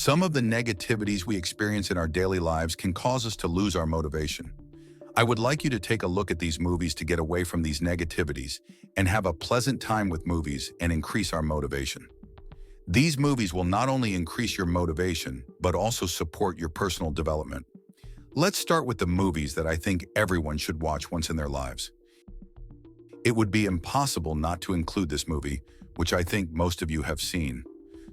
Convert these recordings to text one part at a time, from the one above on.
Some of the negativities we experience in our daily lives can cause us to lose our motivation. I would like you to take a look at these movies to get away from these negativities and have a pleasant time with movies and increase our motivation. These movies will not only increase your motivation, but also support your personal development. Let's start with the movies that I think everyone should watch once in their lives. It would be impossible not to include this movie, which I think most of you have seen.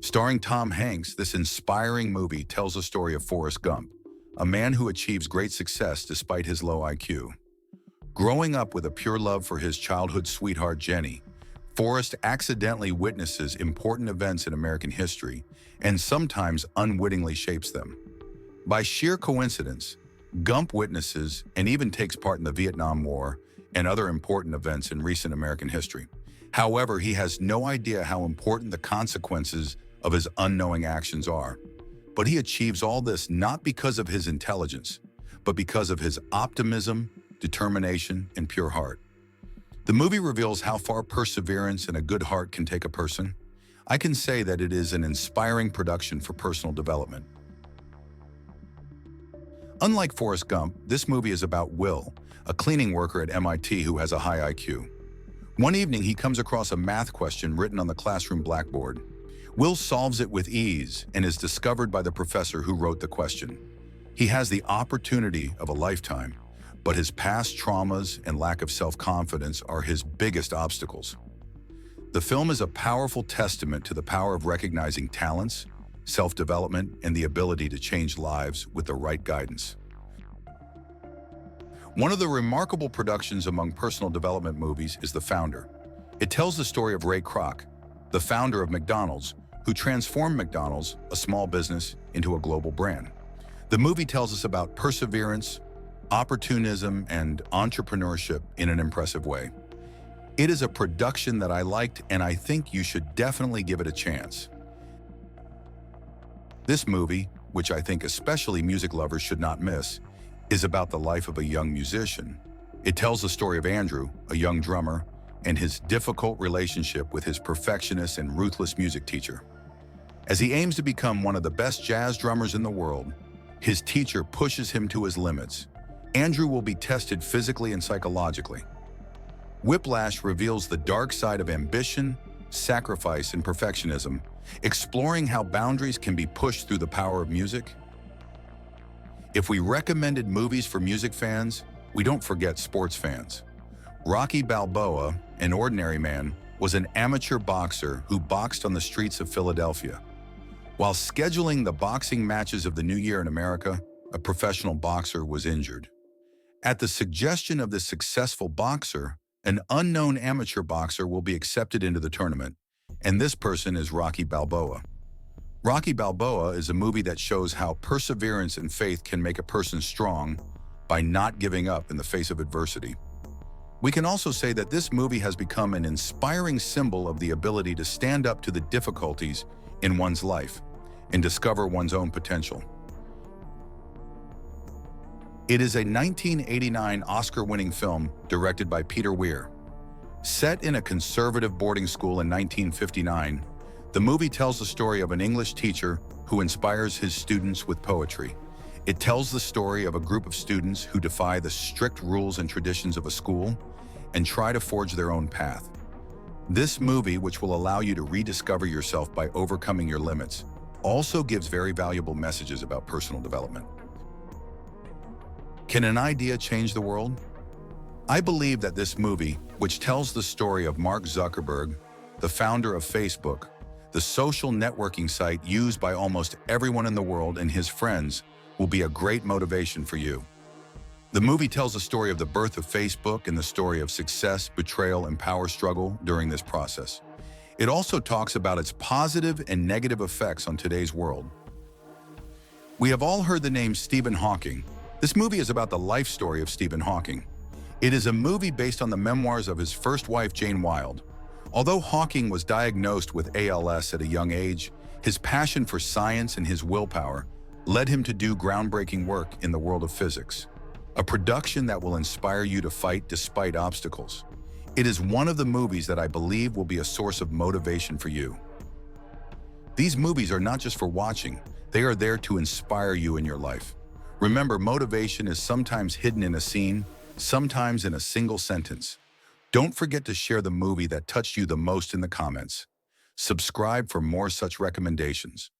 Starring Tom Hanks, this inspiring movie tells the story of Forrest Gump, a man who achieves great success despite his low IQ. Growing up with a pure love for his childhood sweetheart Jenny, Forrest accidentally witnesses important events in American history and sometimes unwittingly shapes them. By sheer coincidence, Gump witnesses and even takes part in the Vietnam War and other important events in recent American history. However, he has no idea how important the consequences of his unknowing actions are. But he achieves all this not because of his intelligence, but because of his optimism, determination, and pure heart. The movie reveals how far perseverance and a good heart can take a person. I can say that it is an inspiring production for personal development. Unlike Forrest Gump, this movie is about Will, a cleaning worker at MIT who has a high IQ. One evening, he comes across a math question written on the classroom blackboard. Will solves it with ease and is discovered by the professor who wrote the question. He has the opportunity of a lifetime, but his past traumas and lack of self-confidence are his biggest obstacles. The film is a powerful testament to the power of recognizing talents, self-development, and the ability to change lives with the right guidance. One of the remarkable productions among personal development movies is The Founder. It tells the story of Ray Kroc, the founder of McDonald's, who transformed McDonald's, a small business, into a global brand. The movie tells us about perseverance, opportunism, and entrepreneurship in an impressive way. It is a production that I liked, and I think you should definitely give it a chance. This movie, which I think especially music lovers should not miss, is about the life of a young musician. It tells the story of Andrew, a young drummer, and his difficult relationship with his perfectionist and ruthless music teacher. As he aims to become one of the best jazz drummers in the world, his teacher pushes him to his limits. Andrew will be tested physically and psychologically. Whiplash reveals the dark side of ambition, sacrifice, and perfectionism, exploring how boundaries can be pushed through the power of music. If we recommended movies for music fans, we don't forget sports fans. Rocky Balboa, an ordinary man, was an amateur boxer who boxed on the streets of Philadelphia. While scheduling the boxing matches of the new year in America, a professional boxer was injured. At the suggestion of this successful boxer, an unknown amateur boxer will be accepted into the tournament, and this person is Rocky Balboa. Rocky Balboa is a movie that shows how perseverance and faith can make a person strong by not giving up in the face of adversity. We can also say that this movie has become an inspiring symbol of the ability to stand up to the difficulties in one's life and discover one's own potential. It is a 1989 Oscar-winning film directed by Peter Weir. Set in a conservative boarding school in 1959, the movie tells the story of an English teacher who inspires his students with poetry. It tells the story of a group of students who defy the strict rules and traditions of a school and try to forge their own path. This movie, which will allow you to rediscover yourself by overcoming your limits, also gives very valuable messages about personal development. Can an idea change the world? I believe that this movie, which tells the story of Mark Zuckerberg, the founder of Facebook, the social networking site used by almost everyone in the world and his friends, will be a great motivation for you. The movie tells the story of the birth of Facebook and the story of success, betrayal, and power struggle during this process. It also talks about its positive and negative effects on today's world. We have all heard the name Stephen Hawking. This movie is about the life story of Stephen Hawking. It is a movie based on the memoirs of his first wife, Jane Wilde. Although Hawking was diagnosed with ALS at a young age, his passion for science and his willpower led him to do groundbreaking work in the world of physics. A production that will inspire you to fight despite obstacles. It is one of the movies that I believe will be a source of motivation for you. These movies are not just for watching, They are there to inspire you in your life. Remember, motivation is sometimes hidden in a scene, sometimes in a single sentence. Don't forget to share the movie that touched you the most in the comments. Subscribe for more such recommendations.